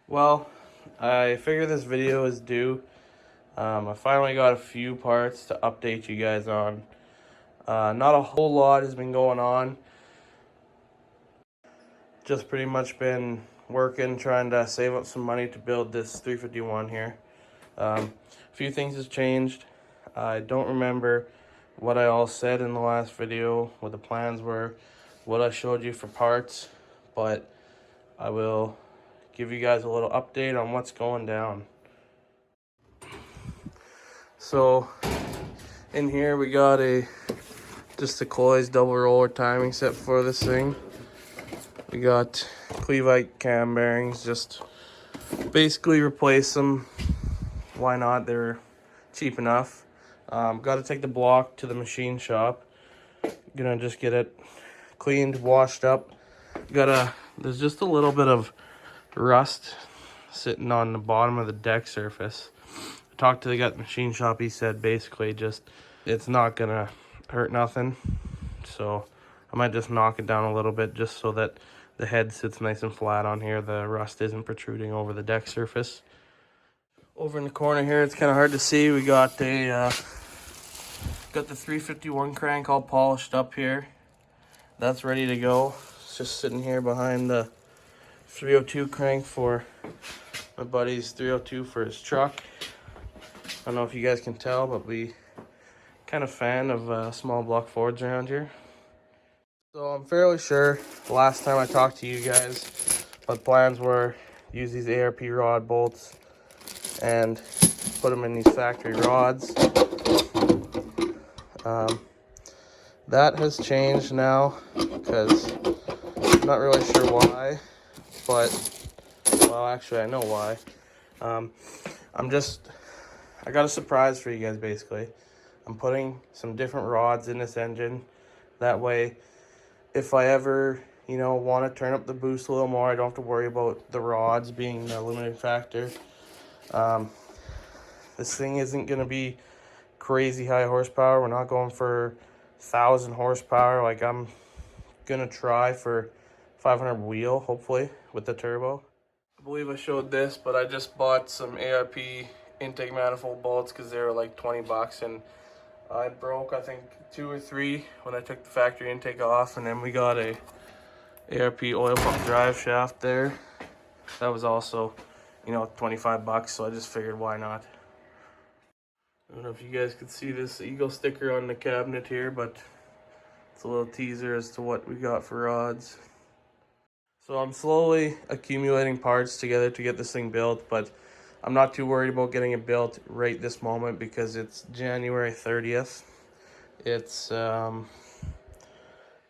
Well, I figure this video is due. I finally got a few parts to update you guys on. Not a whole lot has been going on. Just pretty much been working, trying to save up some money to build this 351 here. A few things has changed. I don't remember what I all said in the last video, what the plans were, what I showed you for parts, but I will give you guys a little update on what's going down. So in here we got just a Coys double roller timing set for this thing. We got Clevite cam bearings, just basically replace them. Why not? They're cheap enough. Got to take the block to the machine shop. Gonna just get it cleaned, washed up. There's just a little bit of rust sitting on the bottom of the deck surface. I talked to the guy at the machine shop. He said basically just it's not gonna hurt nothing, so I might just knock it down a little bit just so that the head sits nice and flat on here. The rust isn't protruding over the deck surface. Over in the corner here, it's kind of hard to see. We got the 351 crank all polished up here. That's ready to go. It's just sitting here behind the 302 crank for my buddy's 302 for his truck. I don't know if you guys can tell, but we kind of fan of small block Fords around here. So I'm fairly sure last time I talked to you guys, my plans were use these ARP rod bolts and put them in these factory rods. That has changed now because I'm not really sure why, but well, actually I know why. I got a surprise for you guys. Basically, I'm putting some different rods in this engine. That way, if I ever, want to turn up the boost a little more, I don't have to worry about the rods being the limiting factor. This thing isn't going to be crazy high horsepower. We're not going for 1,000 horsepower. Like, I'm going to try for 500 wheel, hopefully, with the turbo. I believe I showed this, but I just bought some ARP intake manifold bolts because they were like 20 bucks, and I broke, I think, 2 or 3 when I took the factory intake off, and then we got a ARP oil pump drive shaft there. That was also, 25 bucks, so I just figured why not. I don't know if you guys could see this Eagle sticker on the cabinet here, but it's a little teaser as to what we got for rods. So I'm slowly accumulating parts together to get this thing built, but I'm not too worried about getting it built right this moment because it's January 30th. It's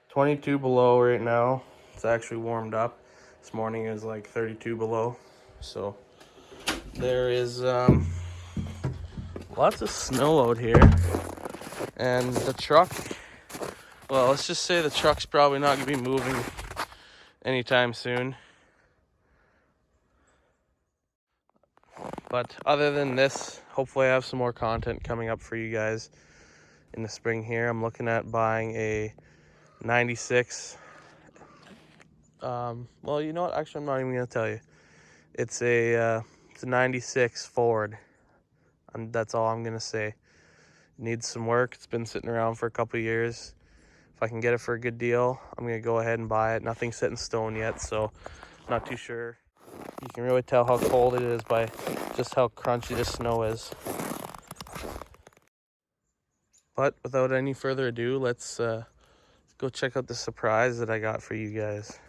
22 below right now. It's actually warmed up. This morning it was like 32 below. So there is lots of snow out here. And the truck, well, let's just say the truck's probably not going to be moving anytime soon. But other than this, hopefully I have some more content coming up for you guys in the spring here. I'm looking at buying a 96. Well, you know what? Actually, I'm not even going to tell you. It's a 96 Ford. And that's all I'm going to say. It needs some work. It's been sitting around for a couple years. If I can get it for a good deal, I'm going to go ahead and buy it. Nothing's set in stone yet, so not too sure. You can really tell how cold it is by just how crunchy the snow is. But without any further ado, let's go check out the surprise that I got for you guys.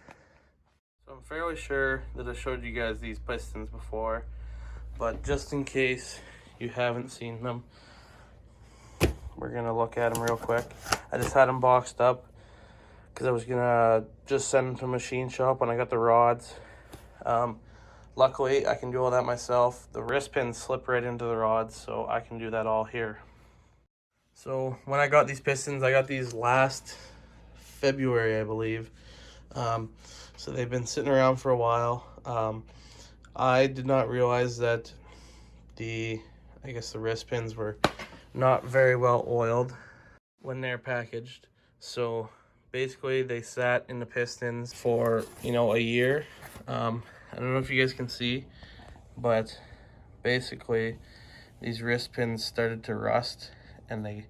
So I'm fairly sure that I showed you guys these pistons before, but just in case you haven't seen them, we're gonna look at them real quick. I just had them boxed up because I was gonna just send them to a machine shop when I got the rods. Luckily, I can do all that myself. The wrist pins slip right into the rods, so I can do that all here. So when I got these pistons, I got these last February, I believe. So they've been sitting around for a while. I did not realize that the wrist pins were not very well oiled when they're packaged. So basically they sat in the pistons for, a year. I don't know if you guys can see, but basically these wrist pins started to rust, and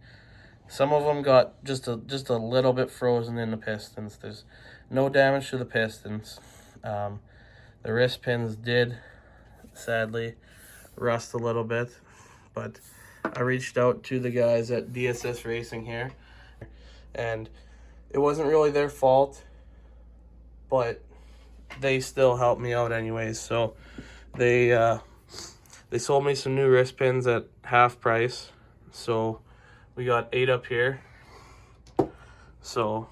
some of them got just a little bit frozen in the pistons. There's no damage to the pistons. The wrist pins did sadly rust a little bit, but I reached out to the guys at DSS Racing here, and it wasn't really their fault, but they still helped me out anyways. So they sold me some new wrist pins at half price. So we got 8 up here. So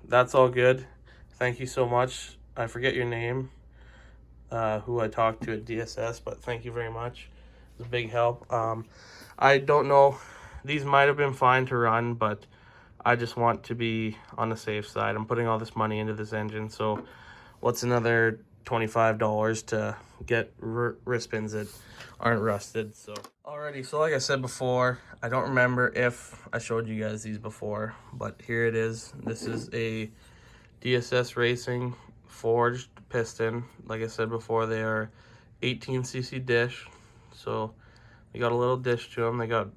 that's all good. Thank you so much. I forget your name, who I talked to at DSS, but thank you very much. It was a big help. I don't know. These might have been fine to run, but I just want to be on the safe side. I'm putting all this money into this engine, so what's another $25 to get wrist pins that aren't rusted? So alrighty, so like I said before, I don't remember if I showed you guys these before, but here it is. This is a DSS Racing forged piston. Like I said before, they are 18cc dish, so they got a little dish to them. They got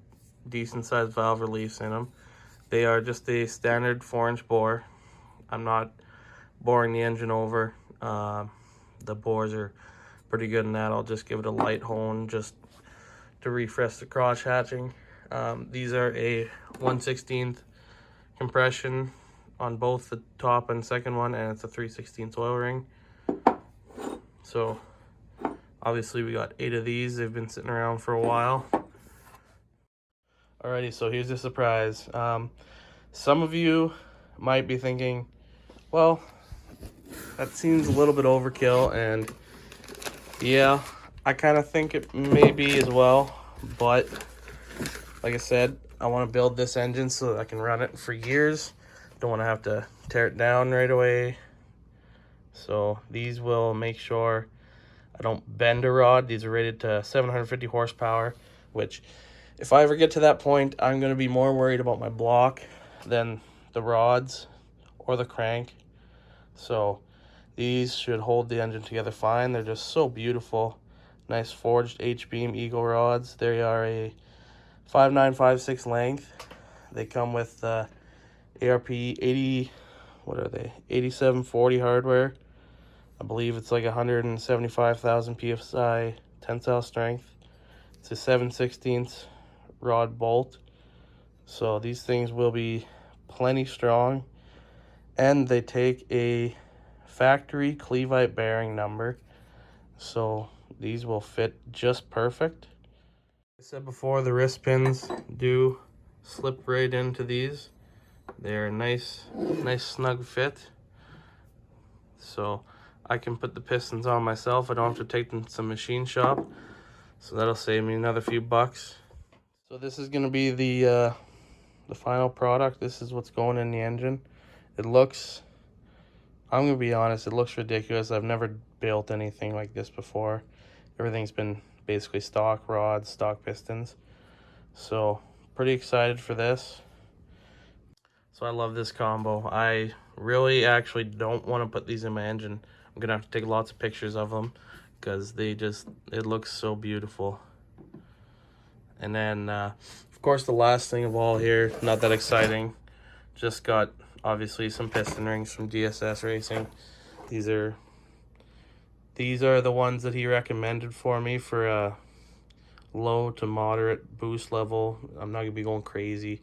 decent sized valve reliefs in them. They are just a standard 4-inch bore. I'm not boring the engine over. The bores are pretty good in that. I'll just give it a light hone just to refresh the cross hatching. These are a 1/16 compression on both the top and second one, and it's a 3/16 oil ring. So obviously we got 8 of these. They've been sitting around for a while. Alrighty, so here's the surprise. Some of you might be thinking, well, that seems a little bit overkill, and yeah, I kind of think it may be as well, but like I said, I want to build this engine so that I can run it for years. Don't want to have to tear it down right away. So these will make sure I don't bend a rod. These are rated to 750 horsepower, which if I ever get to that point, I'm going to be more worried about my block than the rods or the crank. So these should hold the engine together fine. They're just so beautiful. Nice forged H-beam Eagle rods. They are a 5.956 length. They come with ARP 80, what are they? 8740 hardware. I believe it's like 175,000 psi tensile strength. It's a 7/16 rod bolt. So these things will be plenty strong, and they take a factory Clevite bearing number, so these will fit just perfect. Like I said before, the wrist pins do slip right into these. They're a nice snug fit, so I can put the pistons on myself. I don't have to take them to some machine shop, so that'll save me another few bucks. So this is going to be the final product. This is what's going in the engine. It looks, I'm going to be honest, it looks ridiculous. I've never built anything like this before. Everything's been basically stock rods, stock pistons. So pretty excited for this. So I love this combo. I really actually don't want to put these in my engine. I'm going to have to take lots of pictures of them because it looks so beautiful. And then, of course, the last thing of all here, not that exciting, just got obviously some piston rings from DSS Racing. These are the ones that he recommended for me for a low to moderate boost level. I'm not gonna be going crazy,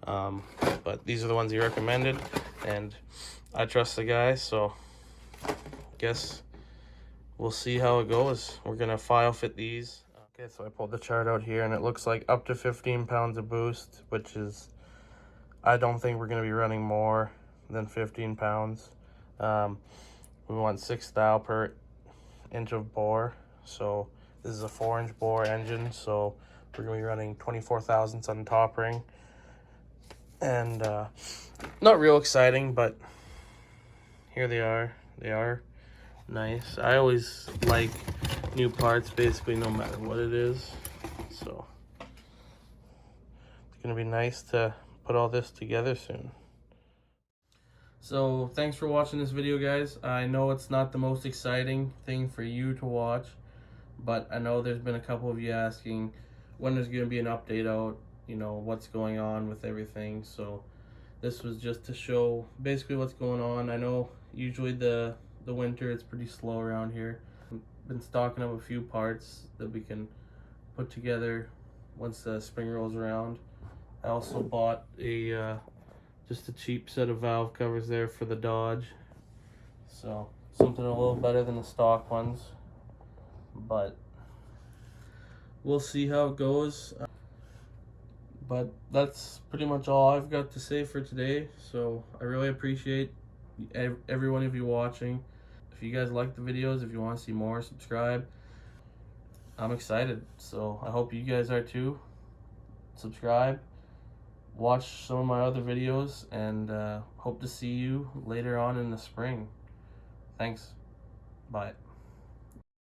but these are the ones he recommended, and I trust the guy, so guess we'll see how it goes. We're gonna file fit these. Okay, so I pulled the chart out here, and it looks like up to 15 pounds of boost, which is, I don't think we're going to be running more than 15 pounds. We want 6 thou per inch of bore. So this is a 4-inch bore engine, so we're going to be running 24 thousandths on the top ring. And not real exciting, but here they are. They are nice. I always like new parts basically no matter what it is. So it's going to be nice to put all this together soon. So thanks for watching this video, guys. I know it's not the most exciting thing for you to watch, but I know there's been a couple of you asking when there's going to be an update out, you know, what's going on with everything. So this was just to show basically what's going on. I know usually the winter it's pretty slow around here. I've been stocking up a few parts that we can put together once the spring rolls around. I also bought a just a cheap set of valve covers there for the Dodge. So something a little better than the stock ones, but we'll see how it goes. But that's pretty much all I've got to say for today. So I really appreciate every one of you watching. If you guys like the videos, if you want to see more, subscribe. I'm excited, so I hope you guys are too. Subscribe, watch some of my other videos, and hope to see you later on in the spring. Thanks. Bye.